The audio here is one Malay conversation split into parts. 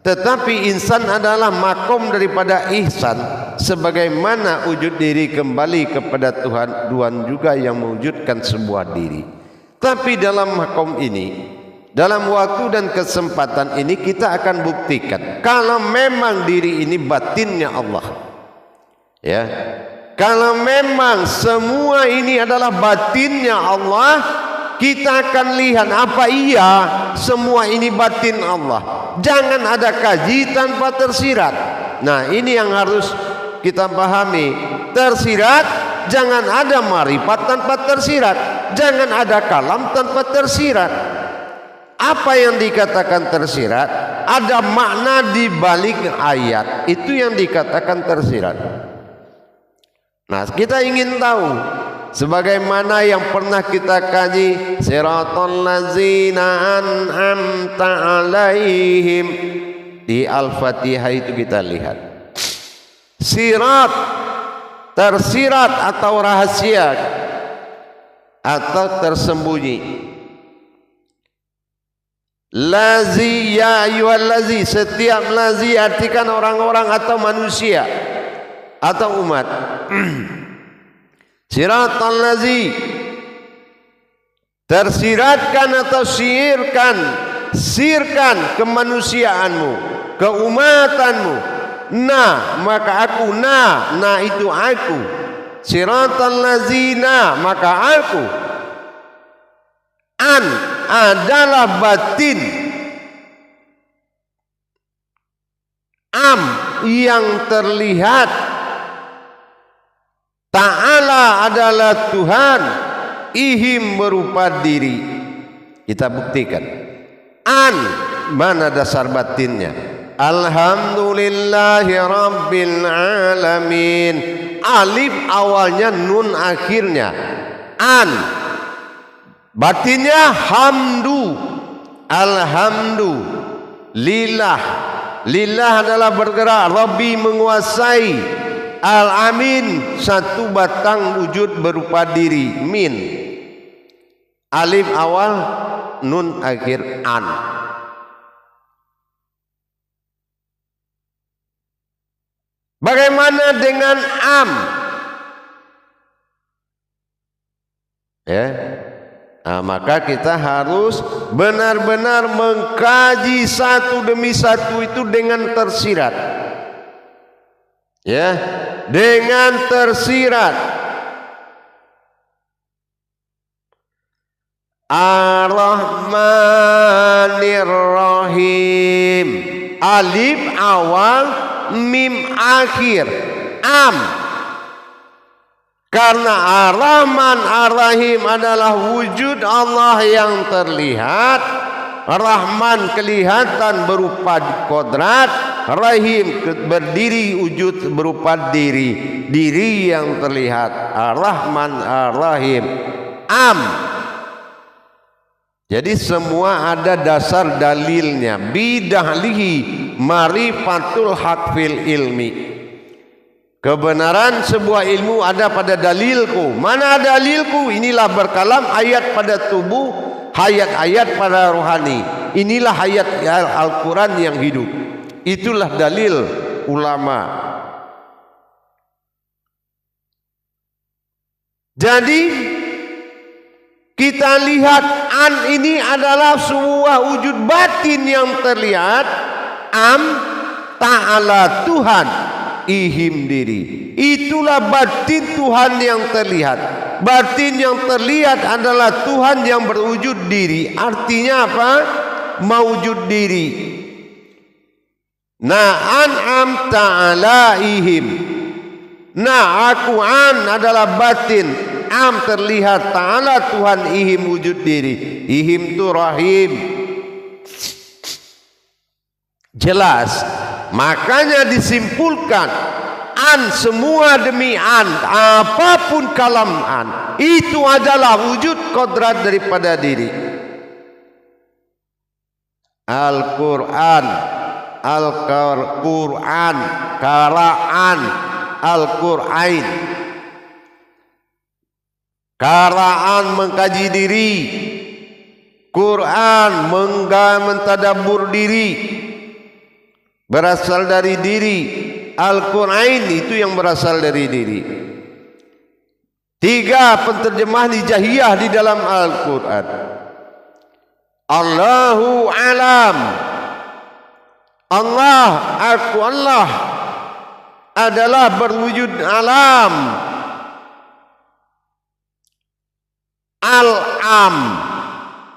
Tetapi insan adalah makom daripada ihsan, sebagaimana wujud diri kembali kepada Tuhan juga yang mewujudkan sebuah diri. Tapi dalam makom ini, dalam waktu dan kesempatan ini, kita akan buktikan kalau memang diri ini batinnya Allah, ya, kalau memang semua ini adalah batinnya Allah, kita akan lihat apa iya semua ini batin Allah. Jangan ada kaji tanpa tersirat. Nah, ini yang harus kita pahami. Tersirat, jangan ada marifat tanpa tersirat. Jangan ada kalam tanpa tersirat. Apa yang dikatakan tersirat? Ada makna di balik ayat. Itu yang dikatakan tersirat. Nah, kita ingin tahu, sebagaimana yang pernah kita kaji, siratal ladzina an'amta alaihim, di Al-Fatihah itu kita lihat sirat, tersirat atau rahasia atau tersembunyi. Lazi, ya ayyuhallazi, setiap lazi artikan orang-orang atau manusia atau umat. Siratal lazi, tersiratkan atau sirkan kemanusiaanmu, keumatanmu. Nah, maka aku, nah itu aku. Siratal lazina, maka aku. An adalah batin. Am yang terlihat. Ta'ala adalah Tuhan. Ihim berupa diri. Kita buktikan. An, mana dasar batinnya? Alhamdulillahi Rabbil Alamin. Alif awalnya, nun akhirnya. An, batinnya hamdu. Alhamdu lillah. Lillah adalah bergerak. Rabbi menguasai. Al-amin, satu batang wujud berupa diri. Min, alif awal, nun akhir, an. Bagaimana dengan am? Ya, nah, maka kita harus benar-benar mengkaji satu demi satu itu dengan tersirat. Ya, dengan tersirat. Ar-Rahmanir Rahim. Alif awal, mim akhir. Am. Karena Ar-Rahman Ar-Rahim adalah wujud Allah yang terlihat. Rahman kelihatan berupa kodrat, Rahim berdiri wujud berupa diri, diri yang terlihat. Ar-Rahman Ar-Rahim. Am. Jadi semua ada dasar dalilnya. Bidahlihi marifatul haq fil ilmi. Kebenaran sebuah ilmu ada pada dalilku. Mana dalilku? Inilah berkalam ayat pada tubuh, ayat-ayat pada rohani. Inilah ayat Al-Quran yang hidup. Itulah dalil ulama. Jadi kita lihat an ini adalah sebuah wujud batin yang terlihat. Am, ta'ala Tuhan, ihim diri. Itulah batin Tuhan yang terlihat. Batin yang terlihat adalah Tuhan yang berwujud diri. Artinya apa? Mewujud diri. Nah, an'am ta'ala ihim. Nah, aku an adalah batin. Am terlihat, ta'ala Tuhan, ihim wujud diri. Ihim itu rahim. Jelas. Makanya disimpulkan an semua demi an, apapun kalam an, itu adalah wujud kodrat daripada diri. Al-Quran, Al-Quran, Qara'an, Al-Qur'ain. Qara'an mengkaji diri, Quran mentadabbur diri. berasal dari diri. Al-Qur'an itu yang berasal dari diri. 3 penterjemahan hijahiyah di dalam Al-Qur'an. Allahu alam. Allah adalah berwujud alam. Al-am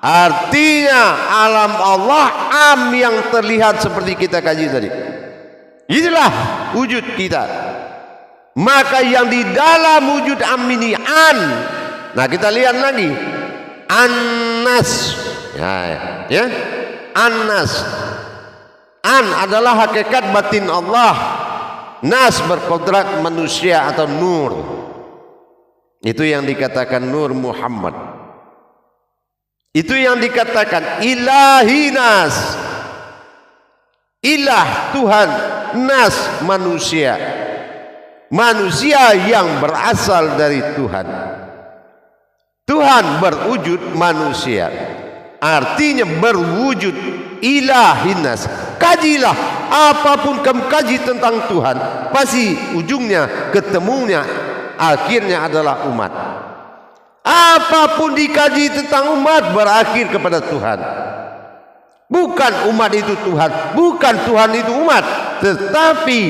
artinya alam Allah, am yang terlihat seperti kita kaji tadi. Itulah wujud kita. Maka yang di dalam wujud am ini an. Nah kita lihat lagi an-nas ya. An-nas, an adalah hakikat batin Allah, nas berkodrat manusia atau nur. Itu yang dikatakan Nur Muhammad. Itu yang dikatakan ilahi nas. Ilah Tuhan, nas manusia. Manusia yang berasal dari Tuhan. Tuhan berwujud manusia. Artinya berwujud ilahi nas. Kajilah apapun kamu kaji tentang Tuhan, pasti ujungnya ketemunya akhirnya adalah umat. Apapun dikaji tentang umat berakhir kepada Tuhan. Bukan umat itu Tuhan, bukan Tuhan itu umat, tetapi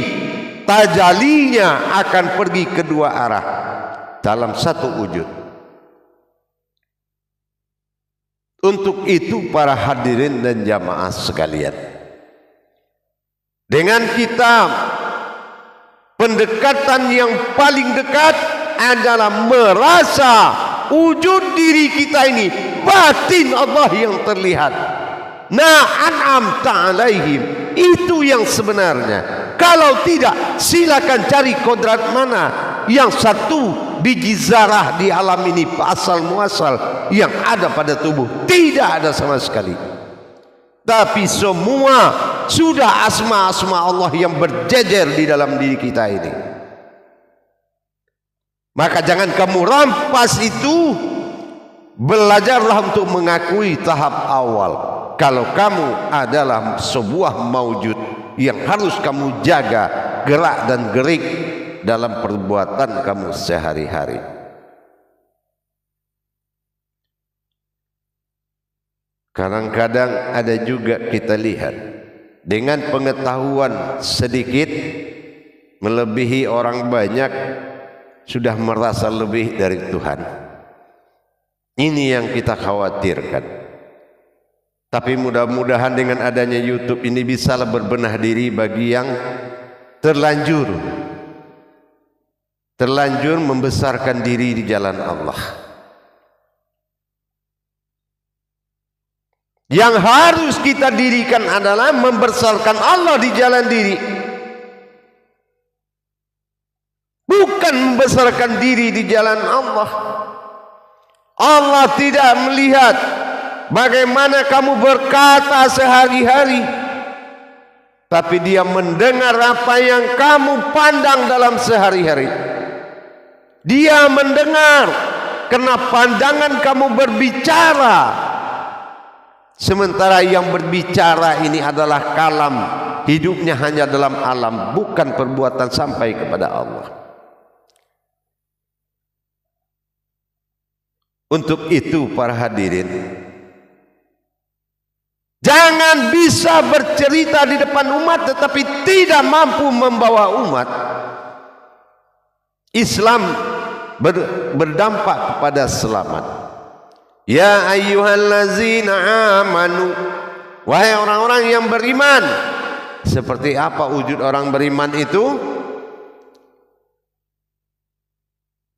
tajalinya akan pergi kedua arah dalam satu wujud. Untuk itu para hadirin dan jamaah sekalian, dengan kita pendekatan yang paling dekat adalah merasa wujud diri kita ini batin Allah yang terlihat. An'amta alaihim, itu yang sebenarnya. Kalau tidak, silakan cari kodrat mana yang satu biji zarah di alam ini asal muasal yang ada pada tubuh. Tidak ada sama sekali. Tapi semua sudah asma-asma Allah yang berjejer di dalam diri kita ini. Maka jangan kamu rampas itu. Belajarlah untuk mengakui tahap awal. Kalau kamu adalah sebuah maujud yang harus kamu jaga gerak dan gerik dalam perbuatan kamu sehari-hari. Kadang-kadang ada juga kita lihat dengan pengetahuan sedikit melebihi orang banyak, sudah merasa lebih dari Tuhan. Ini yang kita khawatirkan. Tapi mudah-mudahan dengan adanya YouTube ini bisalah berbenah diri bagi yang terlanjur membesarkan diri di jalan Allah. Yang harus kita dirikan adalah membesarkan Allah di jalan diri, bukan membesarkan diri di jalan Allah. Allah tidak melihat bagaimana kamu berkata sehari-hari, tapi Dia mendengar apa yang kamu pandang dalam sehari-hari. Dia mendengar karena pandangan kamu berbicara, sementara yang berbicara ini adalah kalam, hidupnya hanya dalam alam, bukan perbuatan sampai kepada Allah. Untuk itu para hadirin, jangan bisa bercerita di depan umat tetapi tidak mampu membawa umat. Islam berdampak kepada selamat. Ya ayyuhallazina amanu, wahai orang-orang yang beriman. Seperti apa wujud orang beriman itu?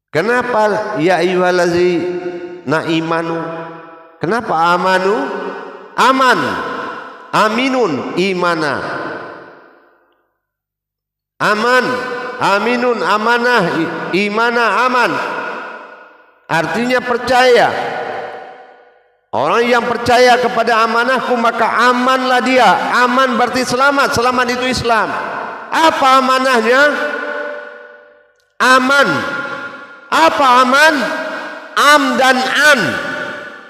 Kenapa ya ayyuhallazina imanu? Kenapa amanu? Aman, aminun, imana. Aman, aminun, amanah, imana, aman. Artinya percaya. Orang yang percaya kepada amanahku maka amanlah dia. Aman berarti selamat. Selamat itu Islam. Apa amanahnya? Aman. Apa aman? Am dan an.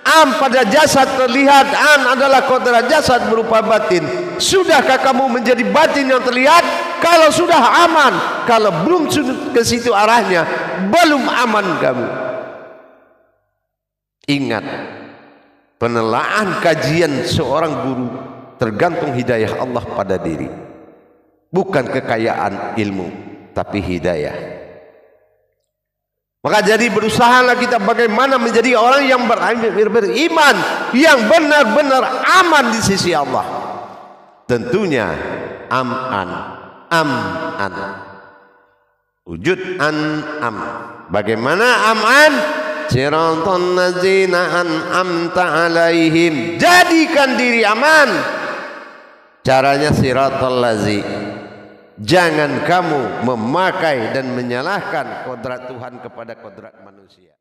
Am pada jasad terlihat, an adalah kodrat jasad berupa batin. Sudahkah kamu menjadi batin yang terlihat? Kalau sudah aman, kalau belum ke situ arahnya, belum aman kamu. Ingat, penelaah kajian seorang guru tergantung hidayah Allah pada diri, bukan kekayaan ilmu, tapi hidayah. Maka jadi berusahalah kita bagaimana menjadi orang yang beriman, yang benar-benar aman di sisi Allah. Tentunya am'an, am'an, wujud am. Bagaimana am'an? Siratal ladzina an'amta alaihim. Jadikan diri aman. Caranya siratal ladzina. Jangan kamu memakai dan menyalahkan kodrat Tuhan kepada kodrat manusia.